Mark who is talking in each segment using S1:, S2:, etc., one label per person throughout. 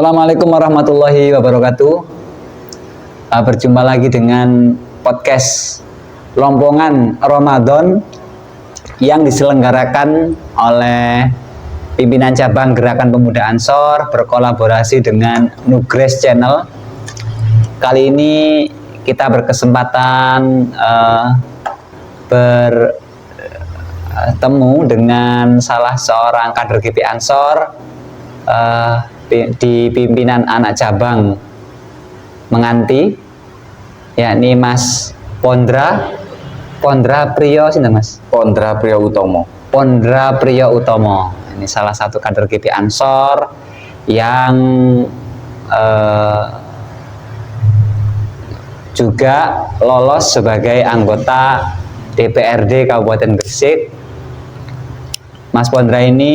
S1: Assalamualaikum warahmatullahi wabarakatuh. Berjumpa lagi dengan podcast Lompongan Ramadan yang diselenggarakan oleh pimpinan cabang Gerakan Pemuda Ansor berkolaborasi dengan Nugres Channel. Kali ini kita berkesempatan bertemu dengan salah seorang kader GP Ansor di pimpinan anak cabang Menganti, yakni Mas Pondra Priyo sini Mas.
S2: Pondra Priyo Utomo.
S1: Pondra Priyo Utomo. Ini salah satu kader GP Ansor yang juga lolos sebagai anggota DPRD Kabupaten Gresik. Mas Pondra ini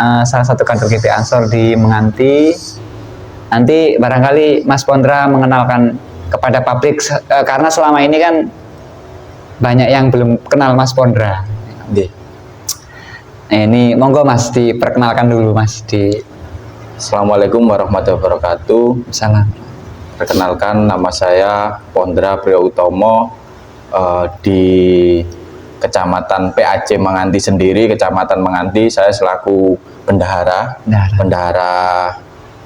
S1: salah satu kader GP Ansor di Menganti. Nanti barangkali Mas Pondra mengenalkan kepada publik karena selama ini kan banyak yang belum kenal Mas Pondra. Ini monggo Mas diperkenalkan dulu Mas di.
S2: Assalamualaikum warahmatullahi wabarakatuh.
S1: Salam.
S2: Perkenalkan, nama saya Pondra Priyo Utomo, di Kecamatan PAC Menganti sendiri, Kecamatan Menganti. Saya selaku bendahara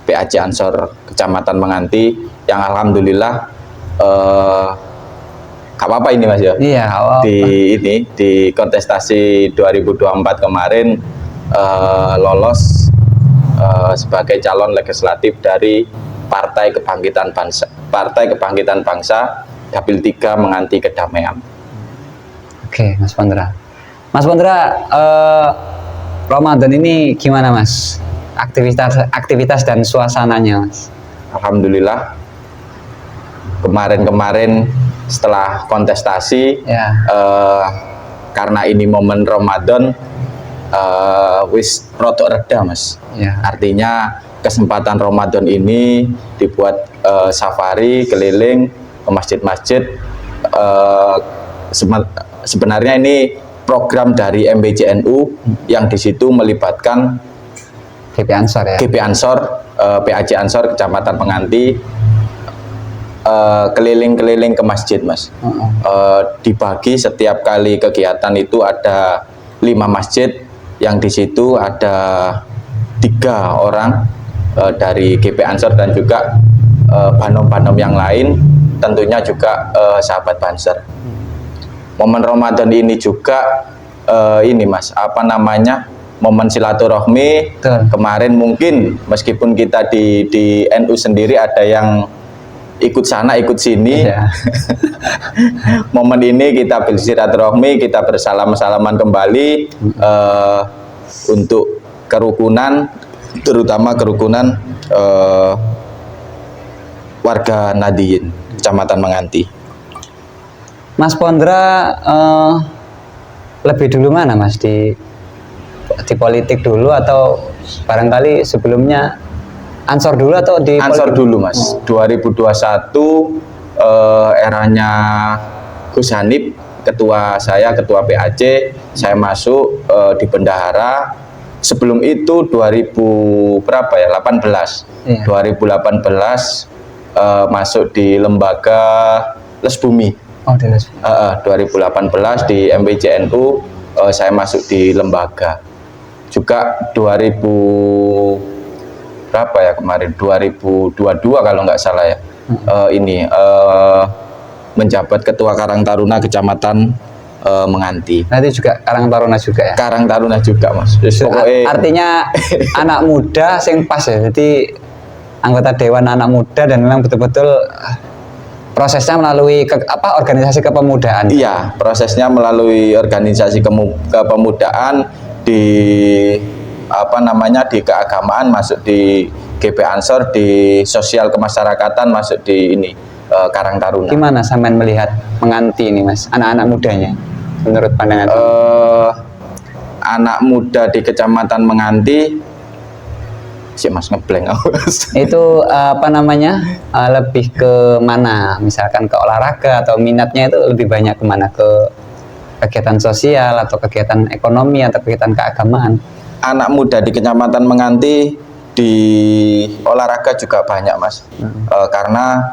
S2: PAC Ansor Kecamatan Menganti yang alhamdulillah gak apa-apa ini Mas ya.
S1: Iya,
S2: di kontestasi 2024 kemarin lolos sebagai calon legislatif dari Partai Kebangkitan Bangsa Dapil 3 Menganti Kedamaian.
S1: Oke, Mas Pondra. Mas Pondra, Ramadan ini gimana Mas? Aktivitas dan suasananya Mas?
S2: Alhamdulillah, kemarin setelah kontestasi
S1: ya.
S2: Karena ini momen Ramadan, wis rotok reda Mas
S1: ya.
S2: Artinya kesempatan Ramadan ini dibuat safari keliling ke masjid-masjid. Sebenarnya ini program dari MBCNU yang di situ melibatkan
S1: GP Ansor ya.
S2: GP Ansor, PAC Ansor Kecamatan Menganti, keliling-keliling ke masjid Mas. Dibagi setiap kali kegiatan itu ada 5 masjid yang di situ ada 3 orang dari GP Ansor dan juga banom-banom yang lain, tentunya juga sahabat Banser. Momen Ramadan ini juga ini Mas, momen silaturahmi. Kemarin mungkin meskipun kita di NU sendiri ada yang ikut sana ikut sini,
S1: ya.
S2: Momen ini kita bersilaturahmi, kita bersalam-salaman kembali untuk kerukunan, terutama kerukunan warga Nadiyin Kecamatan Menganti.
S1: Mas Pondra lebih dulu mana Mas di politik dulu atau barangkali sebelumnya Ansor dulu atau di
S2: Ansor dulu Mas. 2021 eranya Gus Hanif, ketua PAC, saya masuk di bendahara. Sebelum itu 2018
S1: iya.
S2: 2018 masuk di lembaga Les Bumi. 2018 di MBCNU saya masuk di lembaga. Juga 2022 kalau nggak salah ya, menjabat Ketua Karang Taruna Kecamatan Menganti.
S1: Nanti juga Karang Taruna juga ya?
S2: Karang Taruna juga Mas.
S1: Artinya anak muda sing pas ya, jadi anggota Dewan Anak Muda dan memang betul-betul prosesnya melalui organisasi kepemudaan.
S2: Iya, prosesnya melalui organisasi kepemudaan di di keagamaan, masuk di GP Ansor, di sosial kemasyarakatan masuk di Karang Taruna.
S1: Gimana sampean melihat Menganti ini Mas, anak-anak mudanya menurut pandangan?
S2: Anak muda di Kecamatan Menganti sih Mas ngeblank
S1: itu lebih ke mana, misalkan ke olahraga atau minatnya itu lebih banyak kemana, ke kegiatan sosial atau kegiatan ekonomi atau kegiatan keagamaan?
S2: Anak muda di Kecamatan Menganti di olahraga juga banyak mas. Karena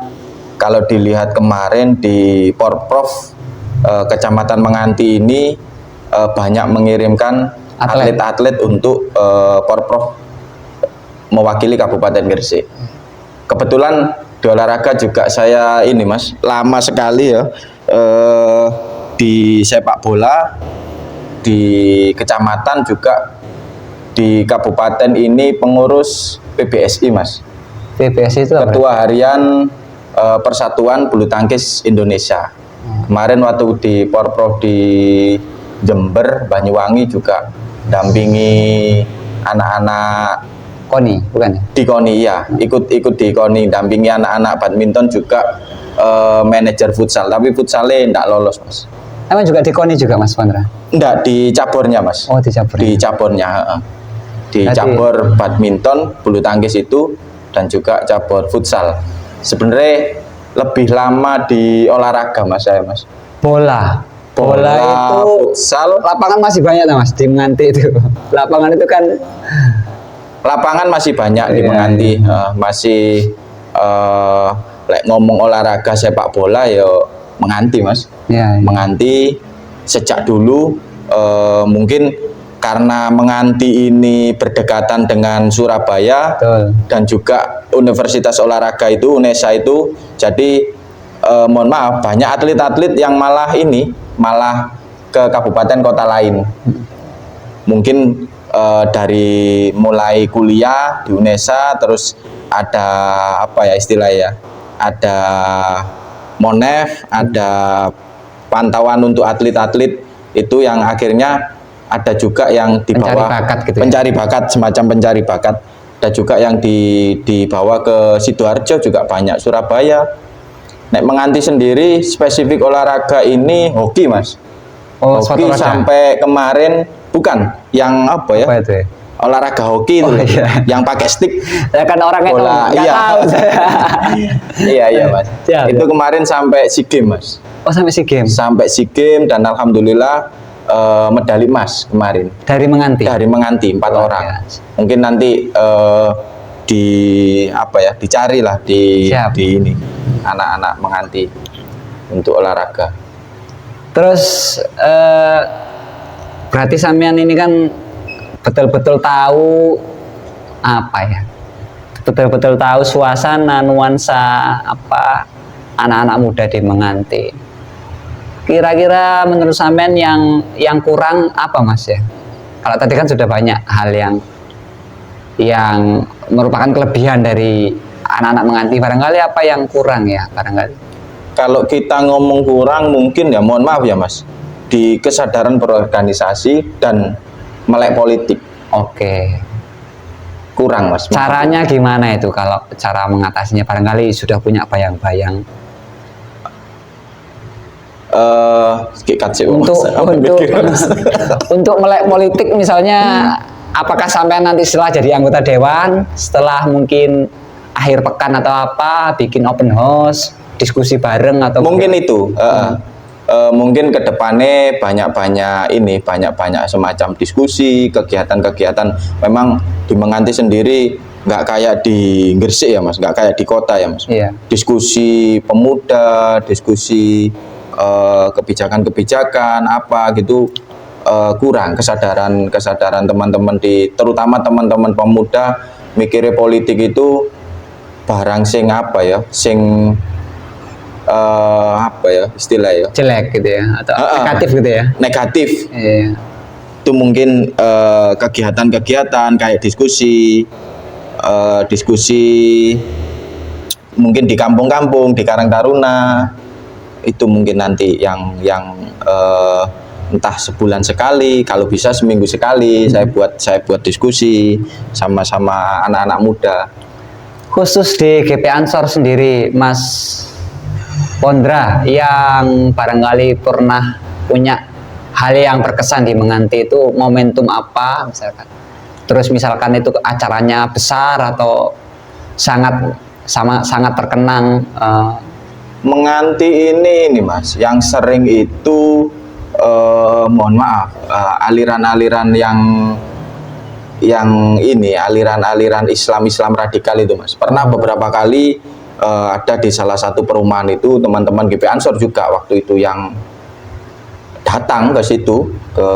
S2: kalau dilihat kemarin di Porprov Kecamatan Menganti ini banyak mengirimkan atlet-atlet untuk Porprov mewakili Kabupaten Gresik. Kebetulan di olahraga juga saya ini mas, lama sekali ya di sepak bola, di kecamatan juga, di kabupaten ini pengurus PBSI mas.
S1: PBSI itu apa?
S2: Ketua Harian Persatuan Bulu Tangkis Indonesia. Kemarin waktu di Porprov di Jember, Banyuwangi juga dampingi anak-anak
S1: KONI, bukan ya?
S2: di KONI, ya, ikut di KONI, dampingi anak-anak badminton juga, manajer futsal, tapi futsalnya enggak lolos mas.
S1: Emang juga di KONI juga mas Pondra?
S2: Enggak, di cabornya mas.
S1: Oh, di cabornya.
S2: Di cabornya, di
S1: Berarti
S2: cabur badminton, bulu tangkis itu, dan juga cabur futsal. Sebenarnya lebih lama di olahraga mas saya mas.
S1: bola itu
S2: futsal,
S1: lapangan masih banyak lah mas di Menganti itu. Lapangan itu kan
S2: lapangan masih banyak di
S1: Iya,
S2: Menganti. Masih like ngomong olahraga sepak bola ya Menganti mas.
S1: ya,
S2: Menganti sejak dulu, mungkin karena Menganti ini berdekatan dengan Surabaya,
S1: betul.
S2: dan juga Universitas Olahraga itu, UNESA itu, jadi mohon maaf banyak atlet-atlet yang malah ke kabupaten kota lain. Mungkin dari mulai kuliah di UNESA, terus ada apa ya istilahnya, ada Monef, ada pantauan untuk atlet-atlet itu yang akhirnya ada juga yang dibawa
S1: Pencari bakat gitu ya?
S2: pencari bakat, semacam pencari bakat. Ada juga yang dibawa ke Sidoarjo juga banyak, Surabaya. Nek Menganti sendiri spesifik olahraga ini hoki mas.
S1: Oh,
S2: Hoki
S1: sepatu roda.
S2: sampai kemarin, bukan yang apa ya?
S1: Apa itu ya?
S2: Olahraga hoki itu,
S1: Oh, iya.
S2: yang pakai stick.
S1: Ya kan orangnya
S2: Bola,
S1: nggak
S2: iya.
S1: tahu saya.
S2: Iya mas.
S1: Ya,
S2: Itu
S1: ya.
S2: kemarin sampai SEA Games mas.
S1: Oh, sampai SEA Games
S2: Sampai SEA Games, dan alhamdulillah medali emas kemarin.
S1: dari Menganti.
S2: Dari Menganti 4
S1: Luar
S2: orang.
S1: biasa.
S2: Mungkin nanti di apa ya, dicari lah di
S1: Siap.
S2: ini anak-anak Menganti untuk olahraga.
S1: Terus berarti sampean ini kan betul-betul tahu apa ya? Betul-betul tahu suasana, nuansa apa anak-anak muda di Menganti. Kira-kira menurut sampean yang kurang apa mas ya? Kalau tadi kan sudah banyak hal yang merupakan kelebihan dari anak-anak Menganti. Barangkali apa yang kurang ya? Barangkali.
S2: Kalau kita ngomong kurang, mungkin ya mohon maaf ya mas, di kesadaran berorganisasi dan melek politik
S1: Oke.
S2: kurang mas.
S1: Caranya gimana itu kalau cara mengatasinya? Barangkali sudah punya bayang-bayang untuk melek politik misalnya. Apakah sampai nanti setelah jadi anggota dewan, setelah mungkin akhir pekan atau apa, bikin open house, diskusi bareng atau
S2: mungkin itu mungkin kedepannya banyak-banyak semacam diskusi, kegiatan-kegiatan. Memang di Menganti sendiri nggak kayak di Gresik ya mas, nggak kayak di kota ya mas.
S1: Iya.
S2: Diskusi pemuda, diskusi kebijakan-kebijakan apa gitu, kurang kesadaran teman-teman, terutama teman-teman pemuda mikirnya politik itu barang sing apa ya, sing apa ya istilah ya,
S1: jelek gitu ya atau negatif gitu ya.
S2: negatif.
S1: Iya.
S2: Itu mungkin kegiatan-kegiatan kayak diskusi mungkin di kampung-kampung, di Karang Taruna, itu mungkin nanti yang entah sebulan sekali, kalau bisa seminggu sekali, saya buat diskusi sama-sama anak-anak muda.
S1: Khusus di GP Ansor sendiri, Mas Pondra, yang barangkali pernah punya hal yang berkesan di Menganti itu momentum apa misalkan? Terus misalkan itu acaranya besar atau sangat terkenang.
S2: Menganti ini mas, yang sering itu mohon maaf, aliran-aliran yang ini aliran-aliran Islam radikal itu Mas. Pernah beberapa kali ada di salah satu perumahan itu teman-teman GP Ansor juga waktu itu yang datang ke situ, ke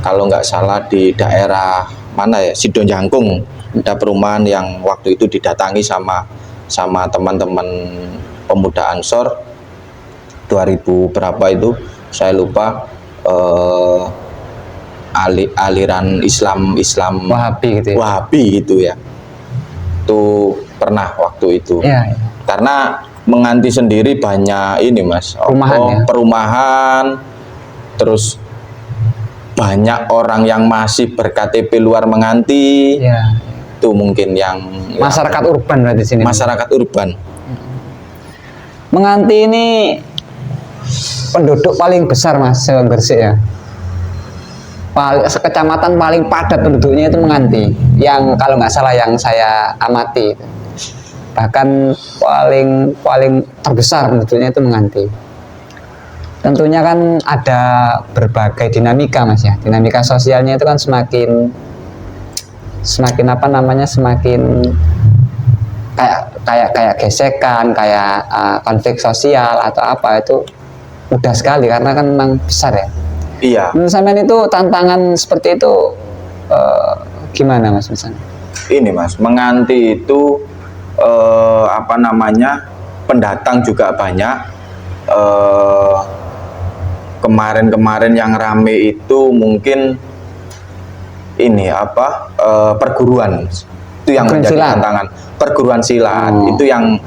S2: kalau nggak salah di daerah mana ya, Sidonjangkung, ada perumahan yang waktu itu didatangi sama teman-teman pemuda Ansor 2000 berapa itu saya lupa, aliran Islam
S1: Wahabi gitu ya.
S2: Wahabi gitu ya. Itu pernah waktu itu.
S1: Ya, ya.
S2: Karena Menganti sendiri banyak ini Mas,
S1: Perumahan, ya?
S2: perumahan, terus banyak orang yang masih ber-KTP luar Menganti.
S1: Ya.
S2: Itu mungkin yang
S1: Masyarakat urban berarti sini.
S2: masyarakat urban.
S1: Menganti ini penduduk paling besar Mas Gresik ya. Kecamatan paling padat penduduknya itu Menganti. Yang kalau nggak salah yang saya amati. Bahkan paling terbesar penduduknya itu Menganti. Tentunya kan ada berbagai dinamika Mas ya. Dinamika sosialnya itu kan semakin apa namanya, semakin kayak gesekan, kayak konflik sosial atau apa, itu mudah sekali karena kan memang besar ya.
S2: Iya.
S1: Menurut sampean itu tantangan seperti itu gimana Mas misalnya?
S2: Ini Mas, Menganti itu apa namanya, pendatang juga banyak. Kemarin-kemarin yang rame itu mungkin ini apa, perguruan itu yang menjadi tantangan, perguruan silat itu yang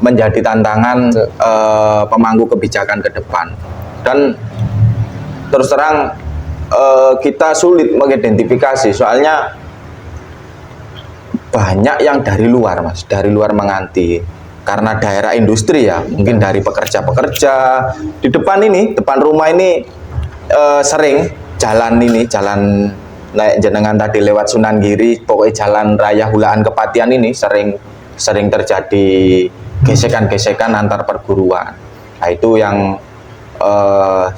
S2: menjadi tantangan pemangku kebijakan ke depan. Dan terus terang kita sulit mengidentifikasi, soalnya banyak yang dari luar Mas, dari luar Menganti, karena daerah industri ya, mungkin dari pekerja-pekerja di depan ini, depan rumah ini sering jalan naik jenengan tadi lewat Sunan Giri, pokoknya jalan raya Hulaan Kepatian ini sering terjadi gesekan-gesekan antar perguruan. Nah itu yang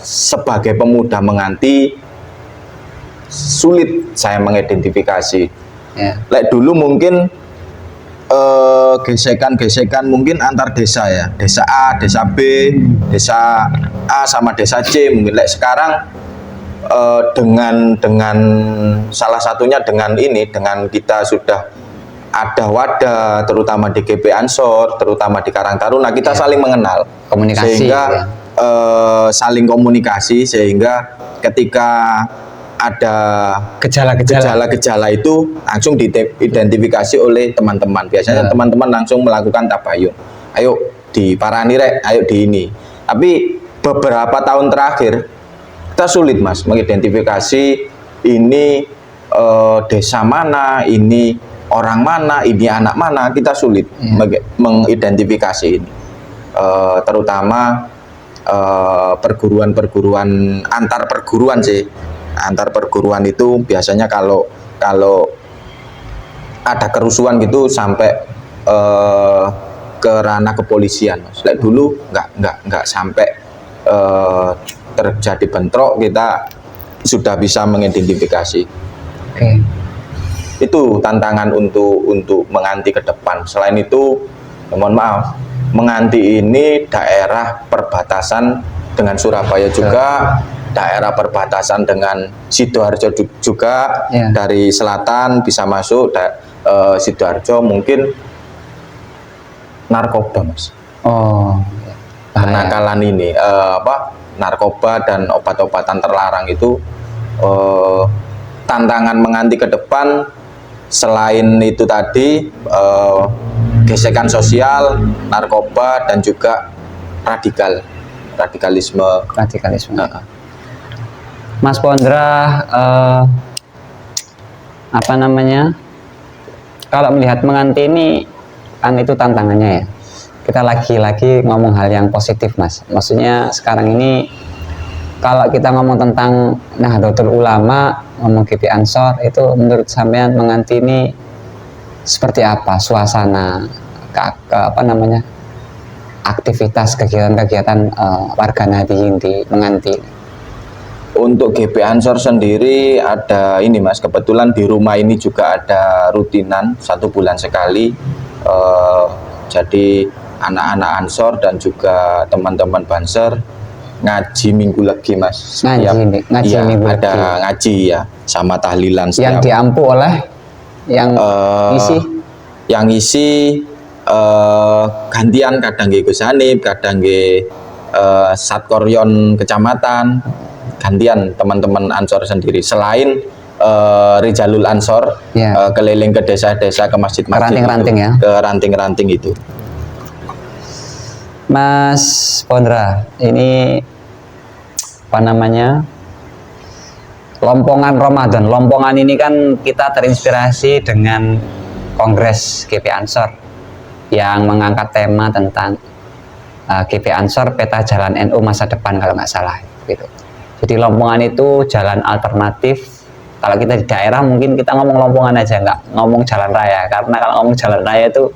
S2: sebagai pemuda Menganti sulit saya mengidentifikasi.
S1: Ya.
S2: Like dulu mungkin gesekan-gesekan mungkin antar desa ya, desa A, desa B, desa A sama desa C mungkin. Like sekarang dengan salah satunya dengan kita sudah ada wadah, terutama di GP Ansor, terutama di Karang Taruna, kita saling mengenal,
S1: komunikasi,
S2: sehingga
S1: ya.
S2: Saling komunikasi, sehingga ketika ada gejala-gejala itu langsung diidentifikasi oleh teman-teman. Biasanya teman-teman langsung melakukan tabayun. Ayo diparani rek, ayo di ini. Tapi beberapa tahun terakhir kita sulit Mas mengidentifikasi ini desa mana, ini orang mana, ini anak mana. Kita sulit mengidentifikasi ini. Terutama perguruan-perguruan, antar perguruan sih. Antar perguruan itu biasanya kalau ada kerusuhan gitu sampai ke ranah kepolisian Mas. Like dulu nggak sampai terjadi bentrok, kita sudah bisa mengidentifikasi.
S1: Okay.
S2: Itu tantangan untuk Menganti ke depan. Selain itu, mohon maaf, Menganti ini daerah perbatasan dengan Surabaya juga. Daerah perbatasan dengan Sidoarjo juga, ya. Dari selatan bisa masuk Sidoarjo, mungkin narkoba Mas.
S1: Oh,
S2: kenakalan ini narkoba dan obat-obatan terlarang itu tantangan Menganti ke depan. Selain itu tadi gesekan sosial, narkoba, dan juga radikalisme.
S1: Mas Pondra, apa namanya, kalau melihat Menganti ini kan itu tantangannya ya. Kita lagi-lagi ngomong hal yang positif Mas. Maksudnya sekarang ini kalau kita ngomong tentang Nahdlatul Ulama, ngomong GP Ansor, itu menurut sampean Menganti ini seperti apa suasana apa namanya, aktivitas kegiatan-kegiatan warga Nahdliyin di Menganti?
S2: Untuk GP Ansor sendiri ada ini Mas, kebetulan di rumah ini juga ada rutinan 1 bulan sekali. Jadi anak-anak Ansor dan juga teman-teman Banser ngaji minggu legi Mas.
S1: Ngaji
S2: iya,
S1: minggu
S2: ada
S1: legi.
S2: ngaji ya, sama tahlilan
S1: Yang
S2: setiap.
S1: diampu oleh yang isi
S2: Yang isi gantian, kadang nggih Gus Hanif, kadang nggih Satkoryon kecamatan, gantian teman-teman Ansor sendiri. Selain Rijalul Ansor
S1: Ya.
S2: keliling ke desa-desa, ke masjid-masjid,
S1: ranting-ranting
S2: itu,
S1: ya.
S2: ke ranting-ranting itu.
S1: Mas Pondra, ini apa namanya, Lompongan Ramadan. Lompongan ini kan kita terinspirasi dengan Kongres GP Ansor yang mengangkat tema tentang GP Ansor peta jalan NU masa depan kalau nggak salah gitu. Jadi Lompongan itu jalan alternatif. Kalau kita di daerah mungkin kita ngomong Lompongan aja, nggak ngomong jalan raya, karena kalau ngomong jalan raya itu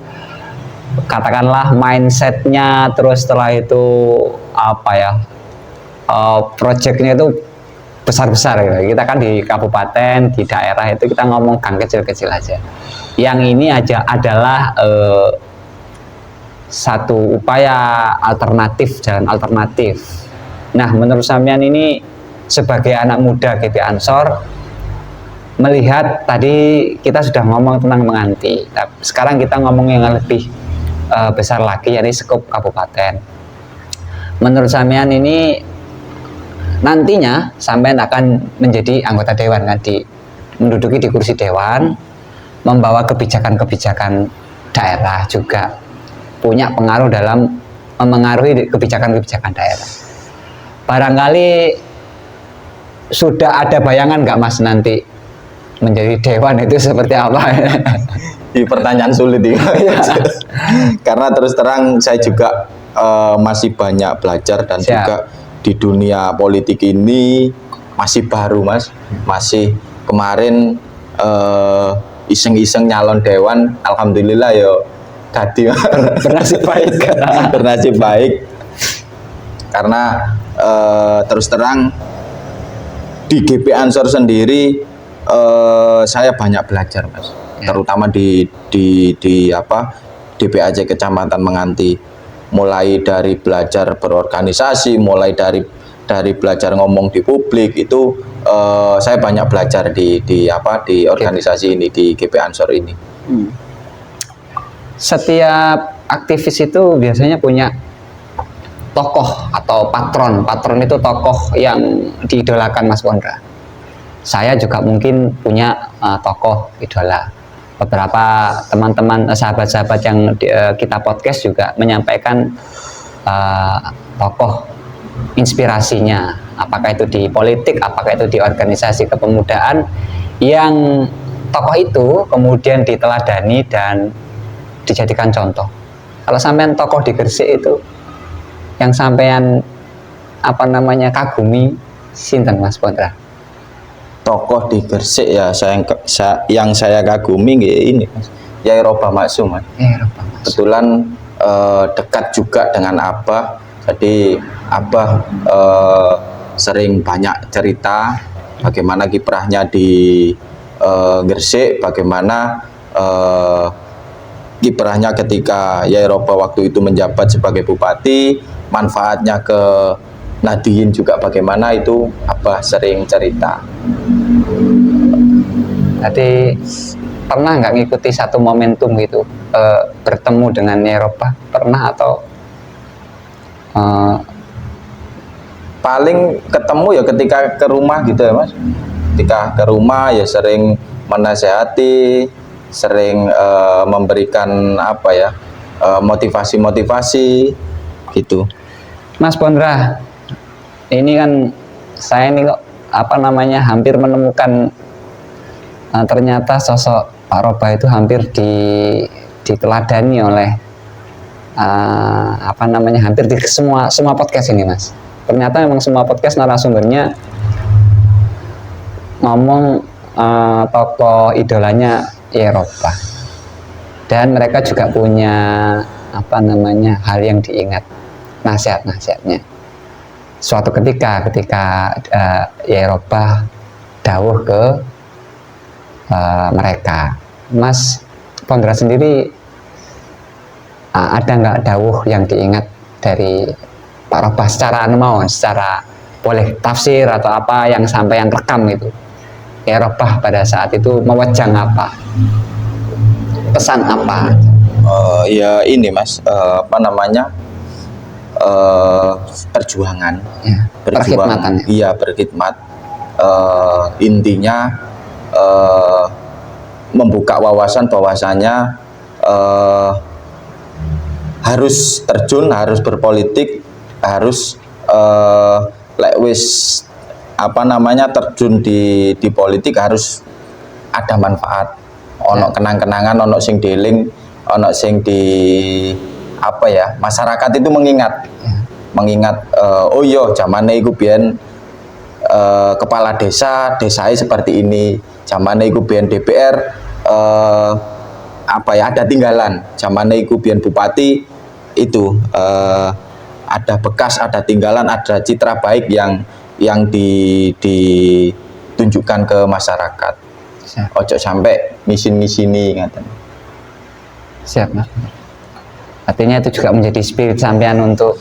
S1: katakanlah mindsetnya, terus setelah itu apa ya, projectnya itu besar-besar gitu. Kita kan di kabupaten, di daerah itu kita ngomong gang kecil-kecil aja. Yang ini aja adalah satu upaya alternatif, jalan alternatif. Nah, menurut sampean ini sebagai anak muda GP Ansor, melihat tadi kita sudah ngomong tentang menganti, sekarang kita ngomong yang lebih besar lagi, yaitu skop kabupaten. Menurut sampean ini nantinya sampean akan menjadi anggota dewan kan, menduduki di kursi dewan, membawa kebijakan-kebijakan daerah, juga punya pengaruh dalam memengaruhi kebijakan-kebijakan daerah. Barangkali sudah ada bayangan nggak Mas nanti menjadi dewan itu seperti apa?
S2: Di pertanyaan sulit ini. Karena terus terang saya juga masih banyak belajar dan
S1: Siap.
S2: juga di dunia politik ini masih baru Mas. Masih kemarin iseng-iseng nyalon dewan, alhamdulillah yo tadi
S1: Bernasib baik.
S2: bernasib baik. Karena terus terang di GP Ansor sendiri saya banyak belajar Mas. Terutama di DPAC Kecamatan Menganti, mulai dari belajar berorganisasi, mulai dari belajar ngomong di publik itu saya banyak belajar di organisasi ini, di GP Ansor ini.
S1: Setiap aktivis itu biasanya punya tokoh atau patron. Patron itu tokoh yang diidolakan Mas Pondra. Saya juga mungkin punya tokoh idola. Beberapa teman-teman, sahabat-sahabat yang kita podcast juga menyampaikan tokoh inspirasinya, apakah itu di politik, apakah itu di organisasi kepemudaan, yang tokoh itu kemudian diteladani dan dijadikan contoh. Kalau sampean tokoh di Gresik itu yang sampean kagumi, sinten Mas Pondra?
S2: Tokoh di Gresik ya, yang saya kagumi ini Yai Robah Maksum Mas. Kebetulan dekat juga dengan Abah, jadi Abah sering banyak cerita bagaimana kiprahnya di Gresik, bagaimana kiprahnya ketika Yai Robah waktu itu menjabat sebagai bupati, manfaatnya ke Nadiyin juga bagaimana, itu Abah sering cerita.
S1: Jadi pernah nggak ngikuti satu momentum gitu, bertemu dengan Yai Robah? Pernah atau
S2: paling ketemu ya ketika ke rumah gitu ya Mas. Ketika ke rumah ya sering menasehati, sering memberikan motivasi-motivasi gitu.
S1: Mas Pondra, ini kan saya ini kok hampir menemukan ternyata sosok Pak Robah itu hampir diteladani oleh hampir di semua podcast ini Mas. Ternyata memang semua podcast narasumbernya ngomong tokoh idolanya Yai Robah, dan mereka juga punya hal yang diingat, nasihat-nasihatnya. suatu ketika Yai Robah dawuh ke mereka, Mas Pondra sendiri ada nggak dawuh yang diingat dari Pak Robah secara secara boleh tafsir atau apa yang sampai yang rekam itu, Yai Robah pada saat itu mewejang apa, pesan apa?
S2: Ya ini Mas, apa namanya, perjuangan,
S1: Ya, perkhidmatan.
S2: Iya, berkhidmat. Intinya membuka wawasan bahwasanya harus terjun, harus berpolitik, harus apa namanya, terjun di politik harus ada manfaat. Ono kenang-kenangan, ono sing deling, ono sing di apa ya, masyarakat itu mengingat oh iya zamane iku biyen kepala desanya seperti ini, zamane iku biyen DPR apa ya, ada tinggalan, zamane iku biyen bupati itu ada bekas, ada tinggalan, ada citra baik yang ditunjukkan ke masyarakat. Ojo sampai misin-misini ngaten.
S1: Siap, Mas. Artinya itu juga menjadi spirit sampean untuk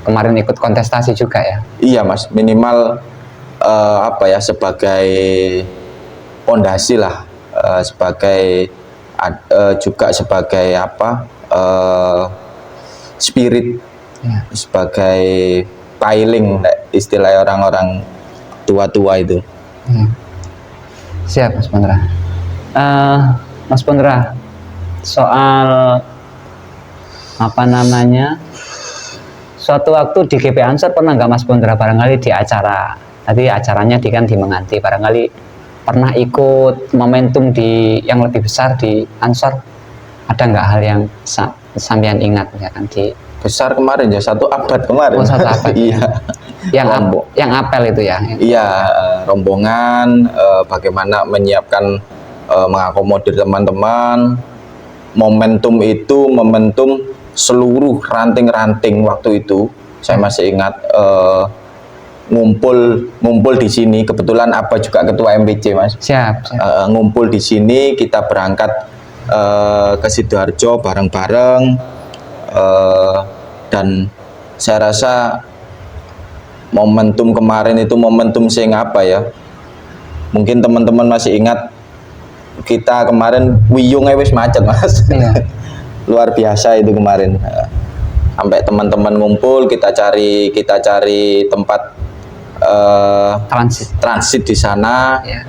S1: kemarin ikut kontestasi juga ya?
S2: Iya Mas, minimal apa ya, sebagai pondasi lah, sebagai juga sebagai apa, spirit, ya, sebagai piling istilah orang-orang tua-tua itu.
S1: Ya. Siap Mas Pondra. Mas Pondra, soal apa namanya, suatu waktu di GP Ansor pernah nggak Mas Pondra barangkali di acara, tadi acaranya di Menganti, barangkali pernah ikut momentum yang lebih besar di Ansor, ada nggak hal yang sampean ingat ya kan di
S2: besar kemarin ya, 1 abad kemarin.
S1: Oh, 1 abad.
S2: Iya.
S1: yang apel itu ya?
S2: Iya, rombongan, bagaimana menyiapkan, mengakomodir teman-teman. Momentum itu momentum seluruh ranting-ranting waktu itu. Saya masih ingat, ngumpul di sini. Kebetulan apa juga ketua MPC Mas.
S1: Siap.
S2: Ngumpul di sini, kita berangkat ke Sidoarjo bareng-bareng, dan saya rasa momentum kemarin itu momentum sing apa ya, mungkin teman-teman masih ingat, kita kemarin wiyungnya wis macet Mas.
S1: Iya.
S2: Luar biasa itu kemarin, sampai teman-teman ngumpul, kita cari tempat transit di sana, ya,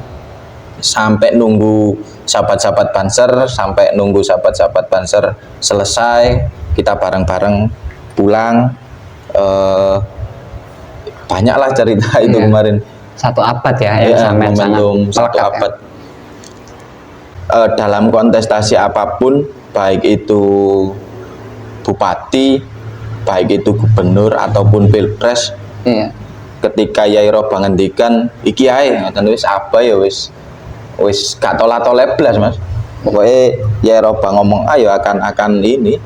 S2: sampai nunggu sahabat-sahabat Banser, sampai nunggu sahabat-sahabat Banser selesai, kita bareng-bareng pulang. Banyaklah cerita itu, iya, kemarin.
S1: 1 abad ya, yang sampai
S2: momentum 1 abad. Ya. Dalam kontestasi apapun, baik itu bupati, baik itu gubernur ataupun pilpres, iya, ketika Yai Robah ngendikan iki ae, ngoten wis apa ya, wis gak tolak-tolak blas Mas. Pokoknya Yai Robah ngomong ayo akan ini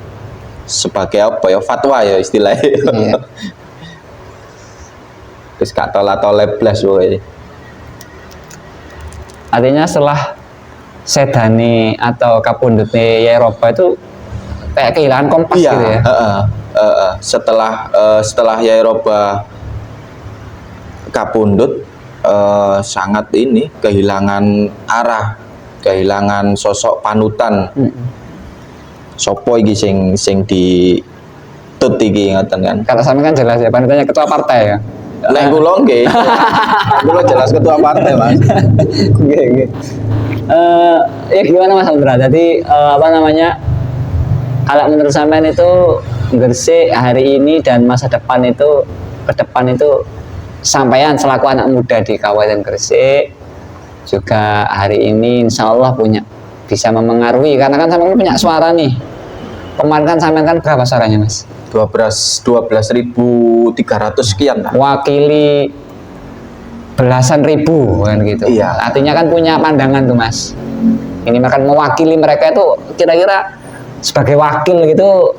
S2: sebagai apa ya, fatwa ya istilahnya. Iya. Terus gak tolak-tolak blas pokoknya.
S1: Artinya setelah sedani atau kapundutnya Yai Robah itu kayak kehilangan kompas, iya, gitu ya.
S2: Setelah Yai Robah kapundut, sangat ini kehilangan arah, kehilangan sosok panutan. Sopo iki sing ditut iki ngoten kan.
S1: Kalau sampe kan jelas ya, panutannya ketua partai ya.
S2: Lek kula nggih. Kula jelas ketua partai, Mas.
S1: Nggih. Ya gimana Mas Andra? Jadi apa namanya? Kalau menurut sampean itu Gresik hari ini dan masa depan itu, ke depan itu, sampean selaku anak muda di Kabupaten Gresik juga hari ini insya Allah bisa memengaruhi, karena kan sampean punya suara nih. Kemarin kan sampean kan berapa suaranya Mas?
S2: 12.300 sekian lah.
S1: Wakili belasan ribu kan gitu.
S2: Iya.
S1: Artinya kan punya pandangan tuh Mas. Ini makan mewakili mereka itu, kira-kira sebagai wakil gitu,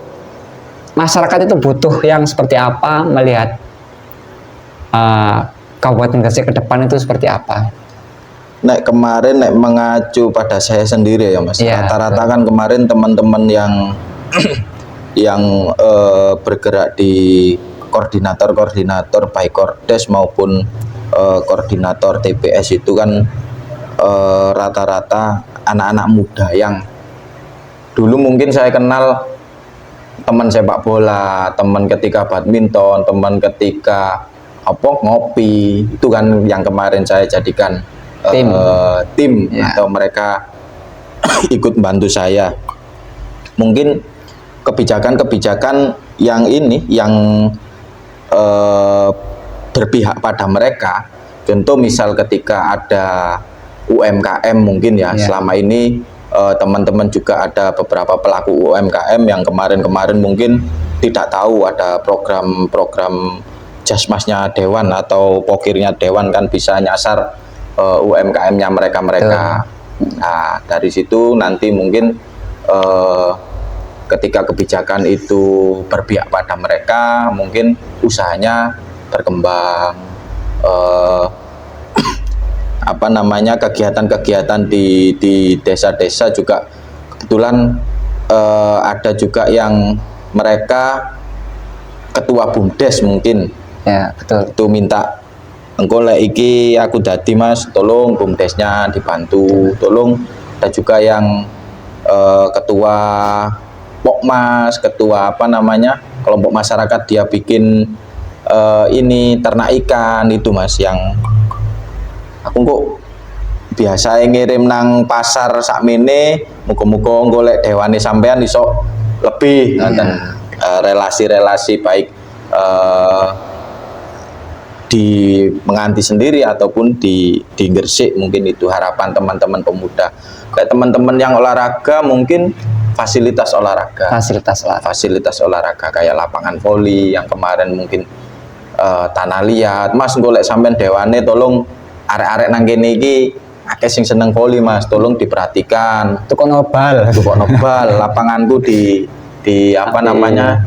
S1: masyarakat itu butuh yang seperti apa, melihat Kabupaten Gresik ke depan itu seperti apa?
S2: Nek kemarin nek mengacu pada saya sendiri ya Mas.
S1: Iya,
S2: Rata-rata kan kemarin teman-teman yang yang bergerak di koordinator baik Kordes maupun koordinator TPS itu kan rata-rata anak-anak muda yang dulu mungkin saya kenal teman sepak bola, teman ketika badminton, teman ketika apa ngopi, itu kan yang kemarin saya jadikan tim
S1: Ya.
S2: atau mereka ikut bantu saya. Mungkin kebijakan-kebijakan yang ini yang berpihak pada mereka, contoh misal ketika ada UMKM mungkin ya, selama ini teman-teman juga ada beberapa pelaku UMKM yang kemarin-kemarin mungkin tidak tahu ada program-program jasmasnya Dewan atau pokirnya Dewan kan bisa nyasar UMKM-nya mereka-mereka. Nah, dari situ nanti mungkin ketika kebijakan itu berpihak pada mereka, mungkin usahanya berkembang. Apa namanya, kegiatan-kegiatan di desa-desa juga kebetulan ada juga yang mereka ketua BUMDes mungkin
S1: Ya, betul.
S2: itu minta engko lek iki aku dadi Mas, tolong BUMDesnya dibantu, tolong. Ada juga yang ketua Pokmas, ketua apa namanya kelompok masyarakat dia bikin ini ternak ikan itu Mas, yang aku kok biasa ngirim nang pasar sakmene, muga-muga golek dewane sampean iso lebih ngoten. Relasi-relasi baik di Menganti sendiri ataupun di Gresik, mungkin itu harapan teman-teman pemuda. Kayak teman-teman yang olahraga mungkin fasilitas olahraga kayak lapangan voli yang kemarin mungkin tanah liat, Mas golek sampean dewane tolong arek-arek nang kene iki akeh sing seneng voli Mas, tolong diperhatikan.
S1: Tukang nobal.
S2: Lapanganku di apa namanya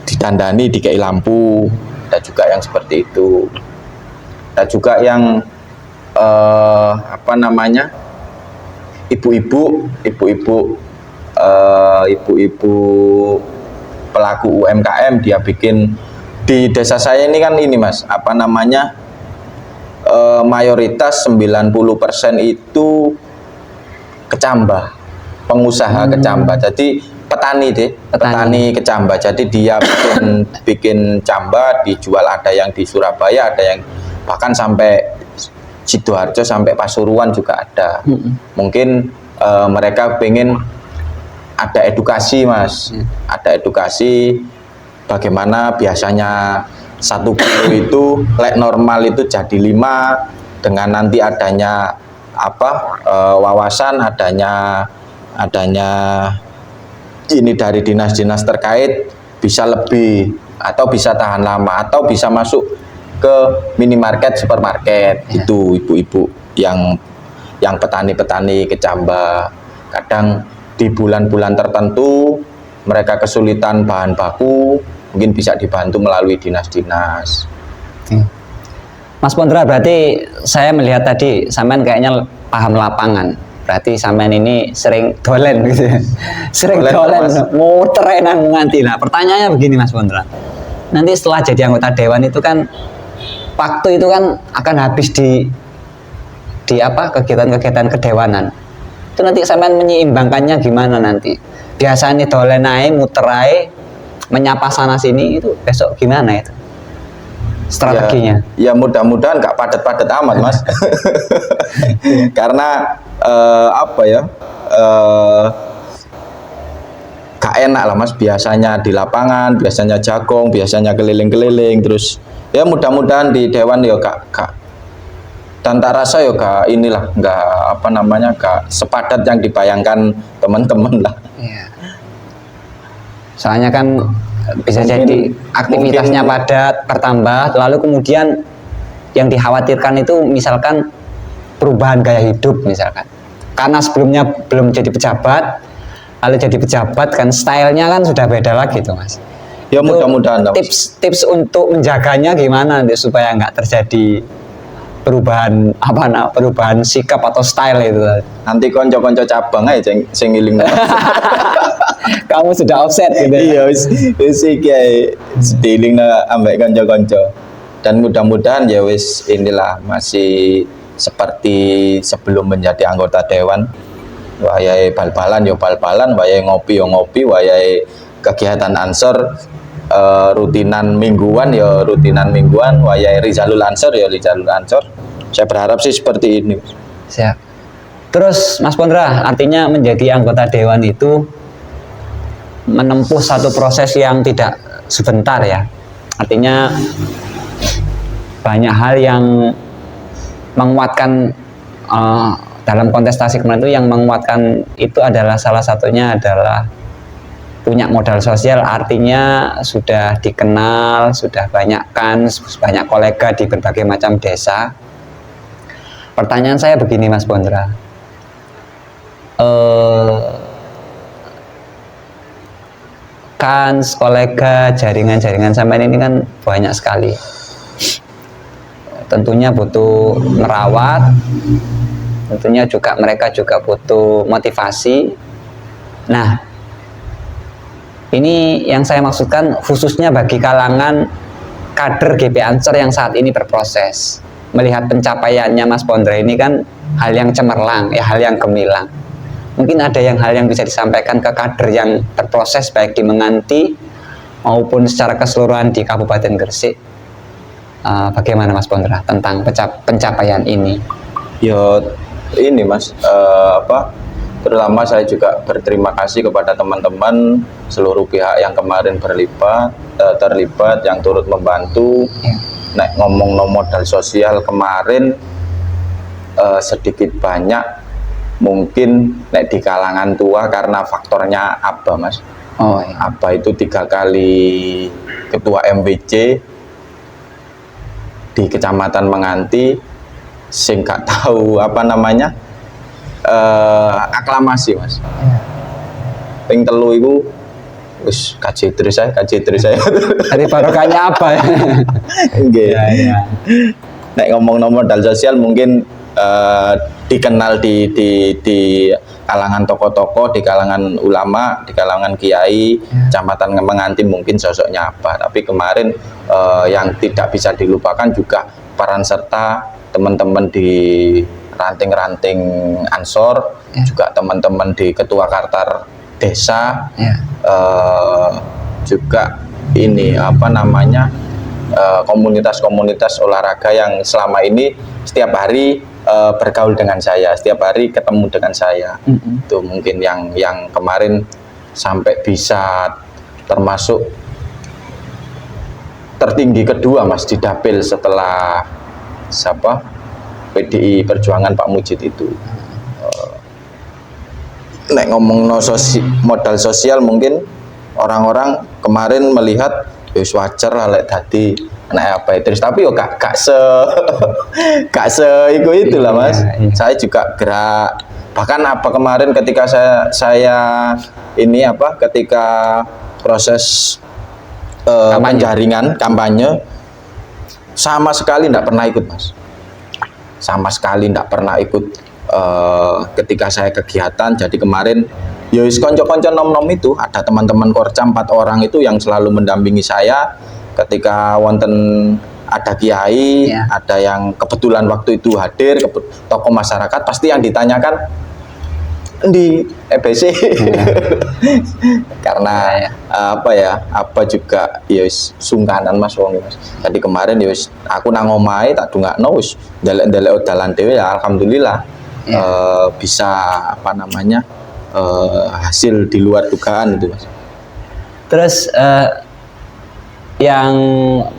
S2: didandani, dikei lampu. Ada juga yang seperti itu. Ada juga yang apa namanya ibu-ibu pelaku UMKM, dia bikin di desa saya ini kan ini Mas, apa namanya mayoritas 90% itu kecambah, pengusaha kecambah. Jadi petani kecambah. Jadi dia bikin cambah dijual, ada yang di Surabaya, ada yang bahkan sampai Sidoarjo sampai Pasuruan juga ada. Mungkin mereka pengen ada edukasi Mas, ada edukasi bagaimana biasanya 1 kilo itu lek normal itu jadi 5, dengan nanti adanya apa wawasan, adanya ini dari dinas-dinas terkait bisa lebih atau bisa tahan lama atau bisa masuk ke minimarket, supermarket. Itu ibu-ibu yang petani-petani kecambah. Kadang di bulan-bulan tertentu mereka kesulitan bahan baku, mungkin bisa dibantu melalui dinas-dinas.
S1: Mas Pondra, berarti saya melihat tadi sampean kayaknya paham lapangan. Berarti sampean ini sering dolen gitu ya. Sering dolen, muter nang nganti. Nah, pertanyaannya begini Mas Pondra. Nanti setelah jadi anggota dewan itu kan waktu itu kan akan habis di apa kegiatan-kegiatan kedewanan. Itu nanti sampean menyeimbangkannya gimana nanti? Biasanya dolen ae, muter ae, menyapa sana sini, itu besok gimana itu strateginya?
S2: Ya mudah-mudahan nggak padat-padat amat Mas. Karena apa ya, gak enak lah Mas, biasanya di lapangan, biasanya jagong, biasanya keliling-keliling, terus ya mudah-mudahan di dewan ya gak dan tak rasa ya gak inilah, gak apa namanya, gak sepadat yang dibayangkan teman-teman lah.
S1: Iya. Soalnya kan bisa jadi aktivitasnya padat, bertambah, lalu kemudian yang dikhawatirkan itu misalkan perubahan gaya hidup misalkan. Karena sebelumnya belum jadi pejabat, lalu jadi pejabat kan stylenya kan sudah beda lagi tuh Mas.
S2: Ya
S1: Itu
S2: mudah-mudahan lah, Mas.
S1: tips untuk menjaganya gimana nih, supaya nggak terjadi perubahan sikap atau style itu.
S2: Nanti konco-konco cabang aja sing ngiling.
S1: Kamu sudah offset gitu.
S2: Iya wis iki ae dilingna ambek kanca-kanca. Dan mudah-mudahan ya wis inilah masih seperti sebelum menjadi anggota dewan. Wayahe bal-balan ya bal-balan, wayahe ngopi ya ngopi, wayahe kegiatan Ansor rutinan mingguan ya rutinan mingguan, wayahe Rizalul Ansor ya Rizalul Ansor. Saya berharap sih seperti ini.
S1: Siap. Terus Mas Pondra, artinya menjadi anggota dewan itu menempuh satu proses yang tidak sebentar ya. Artinya banyak hal yang menguatkan dalam kontestasi kemarin itu, yang menguatkan itu adalah salah satunya adalah punya modal sosial, artinya sudah dikenal, sudah banyak kolega di berbagai macam desa. Pertanyaan saya begini Mas Pondra, kan kolega, jaringan-jaringan sampai ini kan banyak sekali. Tentunya butuh merawat, tentunya juga mereka juga butuh motivasi. Nah, ini yang saya maksudkan khususnya bagi kalangan kader GP Ansor yang saat ini berproses. Melihat pencapaiannya Mas Pondra ini kan hal yang cemerlang, ya hal yang gemilang. Mungkin ada hal yang bisa disampaikan ke kader yang berproses baik di Menganti maupun secara keseluruhan di Kabupaten Gresik. Bagaimana Mas Pondra tentang pencapaian ini?
S2: Ya ini Mas, terutama saya juga berterima kasih kepada teman-teman seluruh pihak yang kemarin terlibat, yang turut membantu. Nek ngomong modal sosial kemarin sedikit banyak mungkin nek di kalangan tua karena faktornya Abah Mas.
S1: Oh iya.
S2: Abah itu 3 kali ketua MWC di Kecamatan Menganti, sing gak tahu aklamasi Mas. Ping telu iku wis kaji terus saya.
S1: Dari barokahnya apa ya?
S2: Nggih.
S1: Ya.
S2: Nek ngomong modal sosial mungkin dikenal di kalangan tokoh-tokoh, di kalangan ulama, di kalangan kiai, Kecamatan Menganti mungkin sosoknya apa. Tapi kemarin yang tidak bisa dilupakan juga peran serta teman-teman di ranting-ranting Ansor, juga teman-teman di Ketua Kartar Desa, juga ini komunitas-komunitas olahraga yang selama ini setiap hari bergaul dengan saya, setiap hari ketemu dengan saya. Itu mungkin yang kemarin sampai bisa termasuk tertinggi kedua Mas di Dapil setelah PDI Perjuangan Pak Mujid itu. Nek ngomong modal sosial mungkin orang-orang kemarin melihat wis wajar lah lek dadi anak apa terus, tapi yo gak iku itulah Mas.
S1: Iya.
S2: Saya juga gerak, bahkan kemarin ketika saya ketika proses penjaringan kampanye sama sekali tidak pernah ikut Mas, sama sekali tidak pernah ikut ketika saya kegiatan. Jadi kemarin yowis konco-konco nom-nom itu ada teman-teman Korca 4 orang itu yang selalu mendampingi saya ketika wonten ada kiai, ada yang kebetulan waktu itu hadir, tokoh masyarakat, pasti yang ditanyakan di EBC. Karena apa juga yowis sungkanan Mas wong Mas. Jadi kemarin yowis aku nang omahe tak dungakno wis ndelek-ndelek dalan dhewe ya alhamdulillah. Bisa hasil di luar dugaan itu Mas.
S1: Terus yang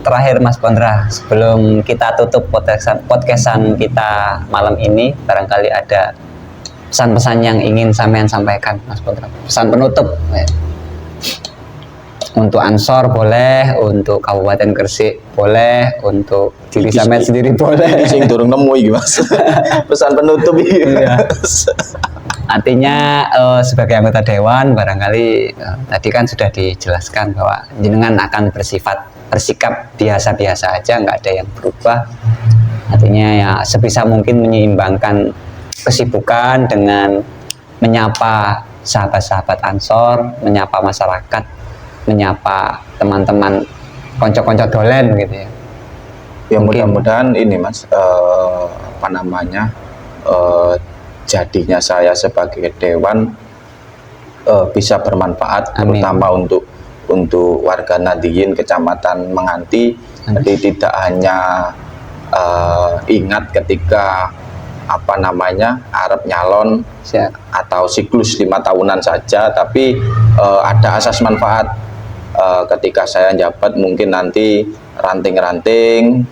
S1: terakhir Mas Pondra, sebelum kita tutup podcastan kita malam ini, barangkali ada pesan-pesan yang ingin sampean sampaikan Mas Pondra, pesan penutup untuk Ansor boleh, untuk Kabupaten Gresik boleh, untuk diri sampean sendiri boleh.
S2: Sing durung nemu iki Mas. Pesan penutup iki.
S1: Artinya sebagai anggota dewan barangkali tadi kan sudah dijelaskan bahwa jenengan akan bersikap biasa-biasa aja, nggak ada yang berubah. Artinya ya sebisa mungkin menyeimbangkan kesibukan dengan menyapa sahabat-sahabat Ansor, menyapa masyarakat, menyapa teman-teman konco-konco dolen gitu ya.
S2: Ya mudah-mudahan ini Mas, apa namanya, jadinya saya sebagai dewan bisa bermanfaat.
S1: Amin.
S2: Terutama untuk warga Nadiyin Kecamatan Menganti. Jadi tidak hanya ingat ketika apa namanya Arab nyalon atau siklus 5 tahunan saja, tapi ada asas manfaat. Ketika saya jabat mungkin nanti ranting-ranting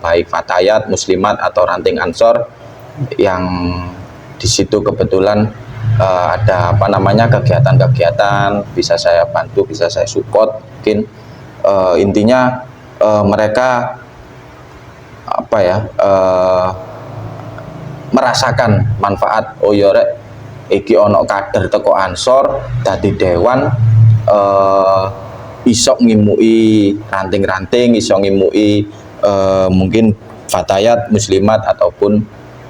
S2: baik Fatayat, Muslimat atau ranting Ansor yang di situ kebetulan ada apa namanya kegiatan-kegiatan, bisa saya bantu, bisa saya support. Mungkin intinya mereka apa ya, merasakan manfaat. Oh ya rek, iki ono kader teko Ansor dadi dewan, iso ngimui ranting-ranting, iso ngimui mungkin Fatayat, Muslimat ataupun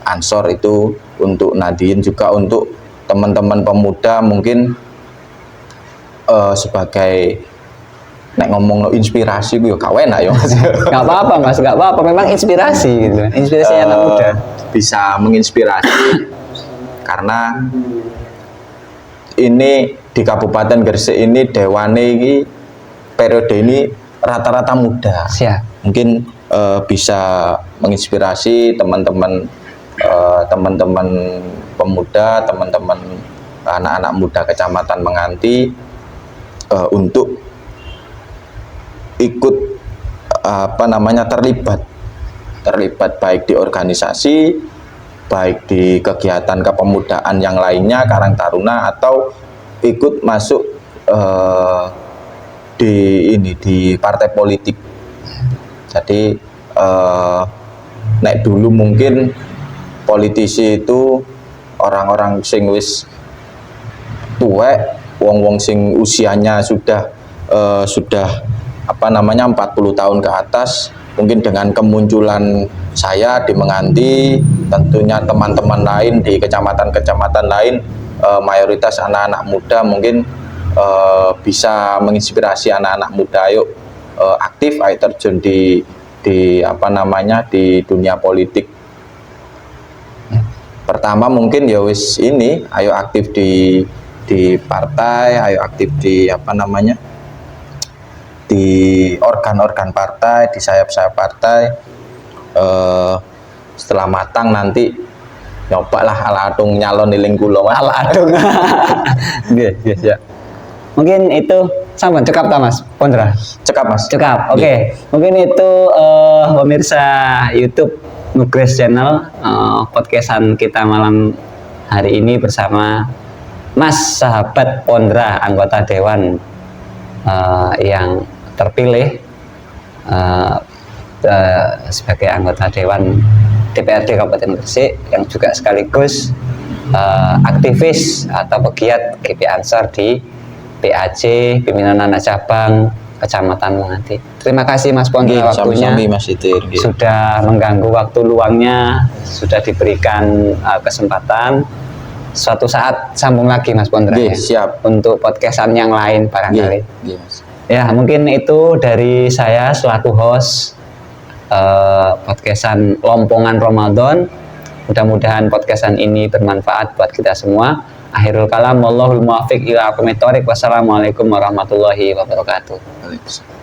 S2: Ansor. Itu untuk Nadiyin, juga untuk teman-teman pemuda mungkin sebagai nek ngomong inspirasi gue kawen ayo Mas.
S1: Nggak apa-apa Mas, nggak apa-apa, memang inspirasi gitu, inspirasi anak muda.
S2: Bisa menginspirasi karena ini di Kabupaten Gresik ini dewane ini periode ini rata-rata muda.
S1: Siap.
S2: Mungkin bisa menginspirasi teman-teman pemuda, teman-teman anak-anak muda Kecamatan Menganti untuk ikut apa namanya terlibat baik di organisasi, baik di kegiatan kepemudaan yang lainnya, Karang Taruna, atau ikut masuk di partai politik. Jadi nek dulu mungkin politisi itu orang-orang sing wis tuwek, wong-wong sing usianya sudah apa namanya 40 tahun ke atas. Mungkin dengan kemunculan saya di Menganti, tentunya teman-teman lain di kecamatan-kecamatan lain, mayoritas anak-anak muda, mungkin bisa menginspirasi anak-anak muda. Ayo aktif, ayo terjun di apa namanya di dunia politik. Pertama mungkin ya wis ini, ayo aktif di partai, ayo aktif di apa namanya di organ-organ partai, di sayap-sayap partai. Setelah matang nanti nyoba lah ala-adung nyalon di lingkulo.
S1: Ala-adung. Yes, ya. Mungkin itu sama cekap tak Mas Pondra?
S2: Cekap Mas.
S1: Cekap. Oke. Mungkin itu pemirsa YouTube Nugres Channel, podcastan kita malam hari ini bersama Mas Sahabat Pondra, anggota dewan yang terpilih sebagai anggota dewan DPRD Kabupaten Gresik, yang juga sekaligus aktivis atau pegiat GP Ansor di PAC, Pimpinan Anak Cabang Kecamatan Menganti. Terima kasih Mas Pondra waktunya,
S2: Mas Itir,
S1: sudah mengganggu waktu luangnya, sudah diberikan kesempatan. Suatu saat sambung lagi Mas Pondra, ya,
S2: siap,
S1: untuk podcastan yang lain barangkali.
S2: Mas.
S1: Ya, mungkin itu dari saya selaku host podcastan Lompongan Ramadan. Mudah-mudahan podcastan ini bermanfaat buat kita semua. Akhirul kalam, wallahul muwaffiq ila aqwamit thoriq. Wassalamualaikum warahmatullahi wabarakatuh.
S2: Waalaikumsalam.